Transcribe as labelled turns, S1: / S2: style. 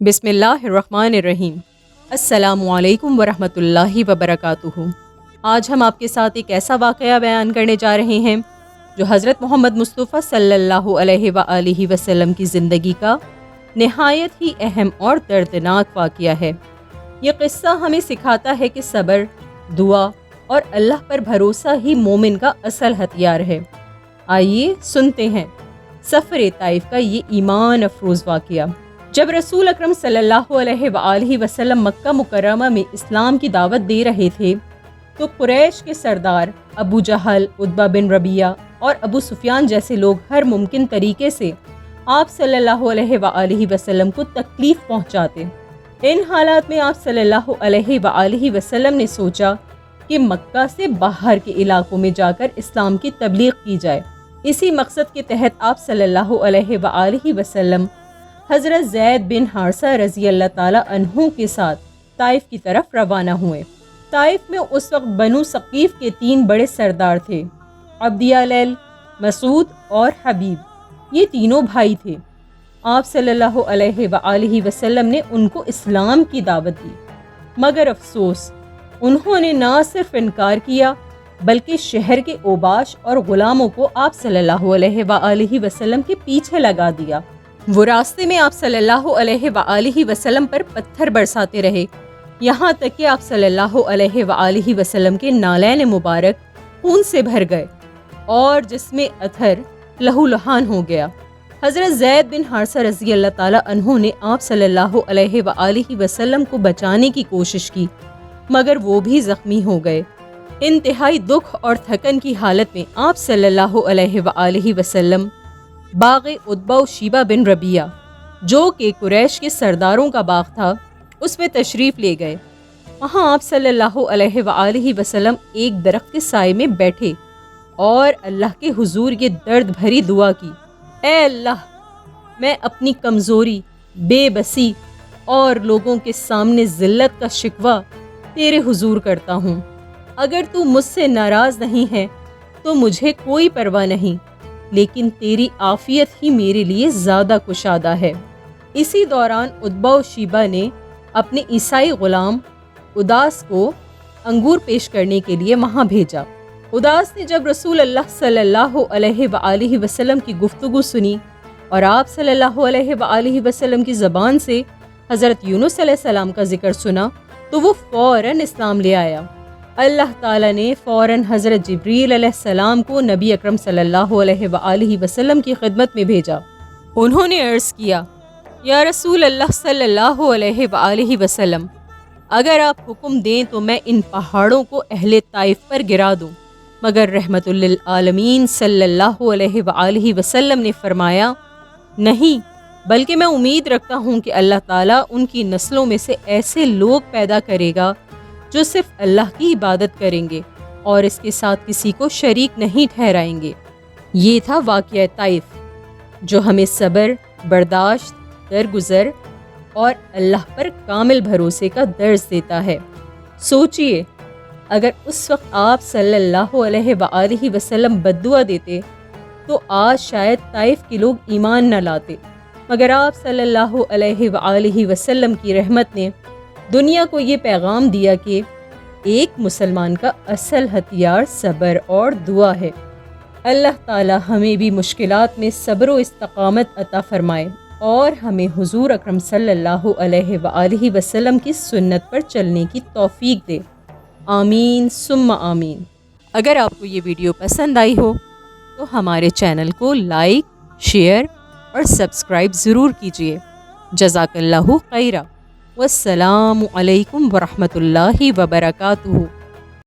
S1: بسم اللہ الرحمن الرحیم۔ السلام علیکم ورحمۃ اللہ وبرکاتہ۔ آج ہم آپ کے ساتھ ایک ایسا واقعہ بیان کرنے جا رہے ہیں جو حضرت محمد مصطفیٰ صلی اللہ علیہ وآلہ وسلم کی زندگی کا نہایت ہی اہم اور دردناک واقعہ ہے۔ یہ قصہ ہمیں سکھاتا ہے کہ صبر، دعا اور اللہ پر بھروسہ ہی مومن کا اصل ہتھیار ہے۔ آئیے سنتے ہیں سفر طائف کا یہ ایمان افروز واقعہ۔ جب رسول اکرم صلی اللہ علیہ وآلہ وسلم مکہ مکرمہ میں اسلام کی دعوت دے رہے تھے تو قریش کے سردار ابو جہل، عتبہ بن ربیعہ اور ابو سفیان جیسے لوگ ہر ممکن طریقے سے آپ صلی اللہ علیہ وآلہ وسلم کو تکلیف پہنچاتے۔ ان حالات میں آپ صلی اللہ علیہ وآلہ وسلم نے سوچا کہ مکہ سے باہر کے علاقوں میں جا کر اسلام کی تبلیغ کی جائے۔ اسی مقصد کے تحت آپ صلی اللہ علیہ وآلہ وسلم حضرت زید بن حارثہ رضی اللہ تعالیٰ عنہ کے ساتھ طائف کی طرف روانہ ہوئے۔ طائف میں اس وقت بنو ثقیف کے 3 بڑے سردار تھے، عبد یلیل، مسعود اور حبیب۔ یہ تینوں بھائی تھے۔ آپ صلی اللہ علیہ وآلہ وسلم نے ان کو اسلام کی دعوت دی، مگر افسوس انہوں نے نہ صرف انکار کیا بلکہ شہر کے اوباش اور غلاموں کو آپ صلی اللہ علیہ وآلہ وسلم کے پیچھے لگا دیا۔ وہ راستے میں آپ صلی اللہ علیہ وآلہ وسلم پر پتھر برساتے رہے، یہاں تک کہ آپ صلی اللہ علیہ وآلہ وسلم کے نالین مبارک خون سے بھر گئے اور جس میں اثر لہو لہان ہو گیا۔ حضرت زید بن حارثہ رضی اللہ تعالیٰ عنہ نے آپ صلی اللہ علیہ وآلہ وسلم کو بچانے کی کوشش کی، مگر وہ بھی زخمی ہو گئے۔ انتہائی دکھ اور تھکن کی حالت میں آپ صلی اللہ علیہ وآلہ وسلم باغ عتبہ و شیبہ بن ربیعہ، جو کہ قریش کے سرداروں کا باغ تھا، اس میں تشریف لے گئے۔ وہاں آپ صلی اللہ علیہ وآلہ وسلم ایک درخت کے سائے میں بیٹھے اور اللہ کے حضور یہ درد بھری دعا کی: اے اللہ، میں اپنی کمزوری، بے بسی اور لوگوں کے سامنے ذلت کا شکوہ تیرے حضور کرتا ہوں۔ اگر تو مجھ سے ناراض نہیں ہے تو مجھے کوئی پرواہ نہیں، لیکن تیری عافیت ہی میرے لیے زیادہ کشادہ ہے۔ اسی دوران عتبہ و شیبہ نے اپنے عیسائی غلام اداس کو انگور پیش کرنے کے لیے وہاں بھیجا۔ اداس نے جب رسول اللہ صلی اللہ علیہ وآلہ وسلم کی گفتگو سنی اور آپ صلی اللہ علیہ وآلہ وسلم کی زبان سے حضرت یونس علیہ السلام کا ذکر سنا تو وہ فوراً اسلام لے آیا۔ اللہ تعالیٰ نے فوراً حضرت جبریل علیہ السلام کو نبی اکرم صلی اللہ علیہ وآلہ وسلم کی خدمت میں بھیجا۔ انہوں نے عرض کیا: یا رسول اللہ صلی اللہ علیہ وآلہ وسلم، اگر آپ حکم دیں تو میں ان پہاڑوں کو اہل طائف پر گرا دوں۔ مگر رحمت للعالمین صلی اللہ علیہ وآلہ وسلم نے فرمایا: نہیں، بلکہ میں امید رکھتا ہوں کہ اللہ تعالیٰ ان کی نسلوں میں سے ایسے لوگ پیدا کرے گا جو صرف اللہ کی عبادت کریں گے اور اس کے ساتھ کسی کو شریک نہیں ٹھہرائیں گے۔ یہ تھا واقعہ طائف، جو ہمیں صبر، برداشت، درگزر اور اللہ پر کامل بھروسے کا درس دیتا ہے۔ سوچئے، اگر اس وقت آپ صلی اللہ علیہ وآلہ وسلم بد دعا دیتے تو آج شاید طائف کے لوگ ایمان نہ لاتے، مگر آپ صلی اللہ علیہ وآلہ وسلم کی رحمت نے دنیا کو یہ پیغام دیا کہ ایک مسلمان کا اصل ہتھیار صبر اور دعا ہے۔ اللہ تعالی ہمیں بھی مشکلات میں صبر و استقامت عطا فرمائے اور ہمیں حضور اکرم صلی اللہ علیہ وآلہ وسلم کی سنت پر چلنے کی توفیق دے۔ آمین ثم آمین۔ اگر آپ کو یہ ویڈیو پسند آئی ہو تو ہمارے چینل کو لائک، شیئر اور سبسکرائب ضرور کیجیے۔ جزاک اللہ خیرا۔ والسلام علیکم ورحمۃ اللہ وبرکاتہ۔